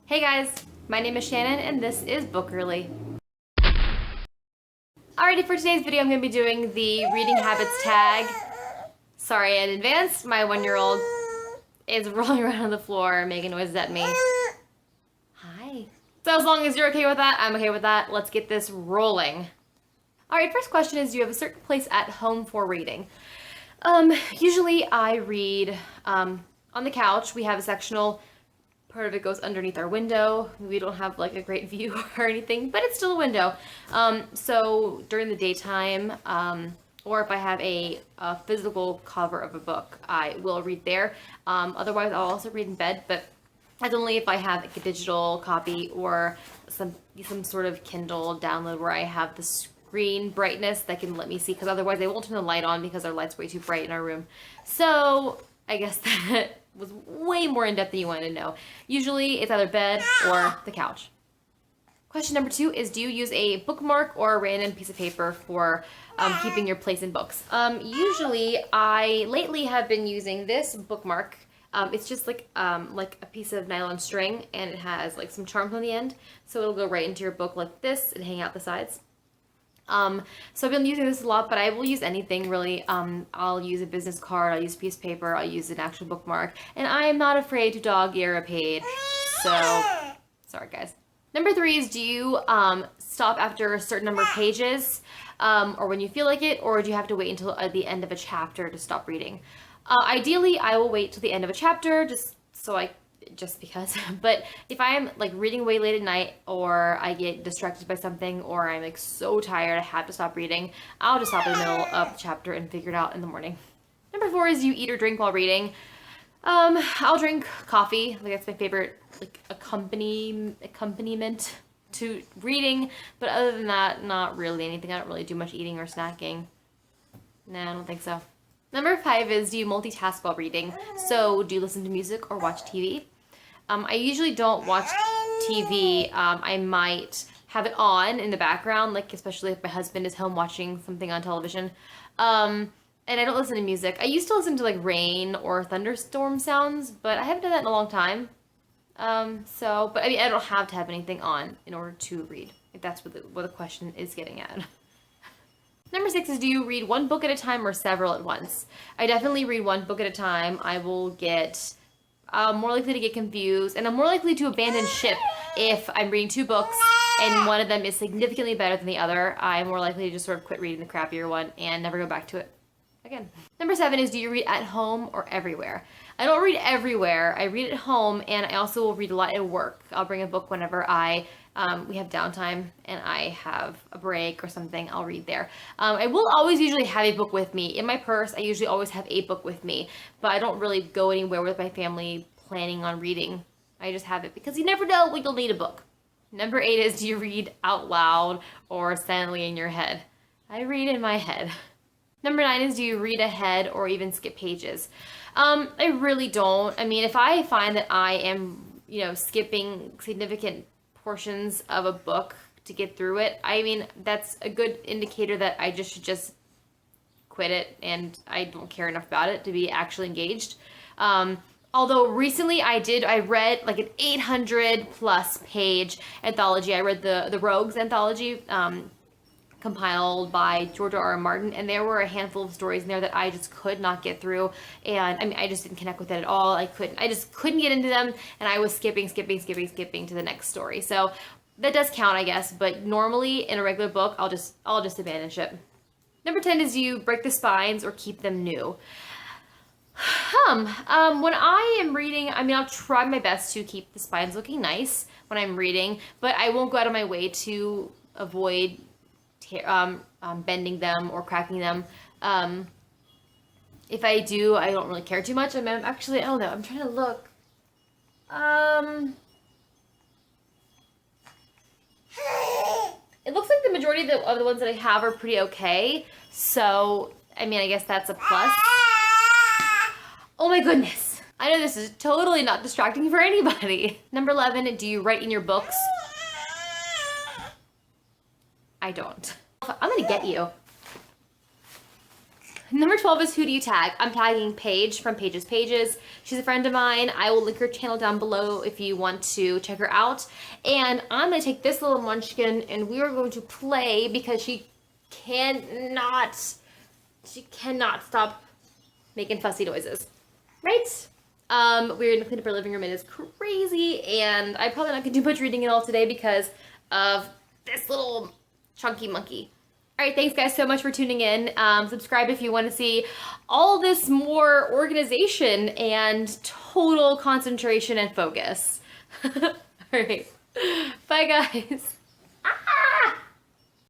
Hey guys, my name is Shannon and this is Bookerly. Alrighty, for today's video I'm going to be doing the reading habits tag. Sorry in advance, my 1-year-old is rolling around on the floor making noises at me. Hi. So as long as you're okay with that, I'm okay with that. Let's get this rolling. Alright, first question is, do you have a certain place at home for reading? Usually I read on the couch. We have a sectional. Part of it goes underneath our window. We don't have like a great view or anything, but it's still a window. So during the daytime, or if I have a physical cover of a book, I will read there. Otherwise, I'll also read in bed, but that's only if I have like a digital copy or some sort of Kindle download where I have the screen brightness that can let me see, because otherwise they won't turn the light on because our light's way too bright in our room. So I guess that was way more in-depth than you wanted to know. Usually it's either bed or the couch. Question number 2 is, do you use a bookmark or a random piece of paper for keeping your place in books? Usually I lately have been using this bookmark. It's just like a piece of nylon string, and it has like some charms on the end, so it'll go right into your book like this and hang out the sides. So I've been using this a lot, but I will use anything really. I'll use a business card, I'll use a piece of paper, I'll use an actual bookmark, and I am not afraid to dog ear a page. So, sorry guys. Number 3 is, do you stop after a certain number of pages, or when you feel like it, or do you have to wait until the end of a chapter to stop reading? Ideally, I will wait till the end of a chapter just because, but if I am like reading way late at night, or I get distracted by something, or I'm like so tired I have to stop reading, I'll just stop in the middle of the chapter and figure it out in the morning. Number 4 is, do you eat or drink while reading? I'll drink coffee. Like, that's my favorite like accompaniment to reading, but other than that, not really anything. I don't really do much eating or snacking. Nah, I don't think so. Number 5 is, do you multitask while reading? So do you listen to music or watch TV? I usually don't watch TV. I might have it on in the background, like especially if my husband is home watching something on television. And I don't listen to music. I used to listen to like rain or thunderstorm sounds, but I haven't done that in a long time. But I mean, I don't have to have anything on in order to read, if that's what the question is getting at. Number 6 is, do you read one book at a time or several at once? I definitely read one book at a time. I will get more likely to get confused, and I'm more likely to abandon ship if I'm reading 2 books and one of them is significantly better than the other. I'm more likely to just sort of quit reading the crappier one and never go back to it again. Number 7 is, do you read at home or everywhere? I don't read everywhere. I read at home, and I also will read a lot at work. I'll bring a book whenever we have downtime and I have a break or something. I'll read there. I will always usually have a book with me. In my purse, I usually always have a book with me, but I don't really go anywhere with my family planning on reading. I just have it because you never know when you'll need a book. Number 8 is, do you read out loud or silently in your head? I read in my head. Number 9 is, do you read ahead or even skip pages? I really don't. I mean, if I find that I am, skipping significant portions of a book to get through it, I mean, that's a good indicator that I should just quit it, and I don't care enough about it to be actually engaged. Although recently I read like an 800 plus page anthology. I read the Rogues anthology, compiled by George R.R. Martin, and there were a handful of stories in there that I just could not get through, and I mean, I just didn't connect with it at all. I just couldn't get into them, and I was skipping to the next story. So that does count, I guess, but normally in a regular book, I'll just abandon ship. Number 10 is, do you break the spines or keep them new? When I am reading, I mean, I'll try my best to keep the spines looking nice when I'm reading, but I won't go out of my way to avoid bending them or cracking them. If I do, I don't really care too much. I mean, actually, I don't know. I'm trying to look. It looks like the majority of the ones that I have are pretty okay. So, I mean, I guess that's a plus. Oh my goodness. I know this is totally not distracting for anybody. Number 11, do you write in your books? I don't. I'm gonna get you. Number 12 is who do you tag? I'm tagging Paige from Paige's Pages. She's a friend of mine. I will link her channel down below if you want to check her out. And I'm going to take this little munchkin and we are going to play because she cannot stop making fussy noises. Right? We're going to clean up our living room. It is crazy and I'm probably not going to do much reading at all today because of this little chunky monkey. All right, thanks guys so much for tuning in. Subscribe if you want to see all this more organization and total concentration and focus. All right, bye guys.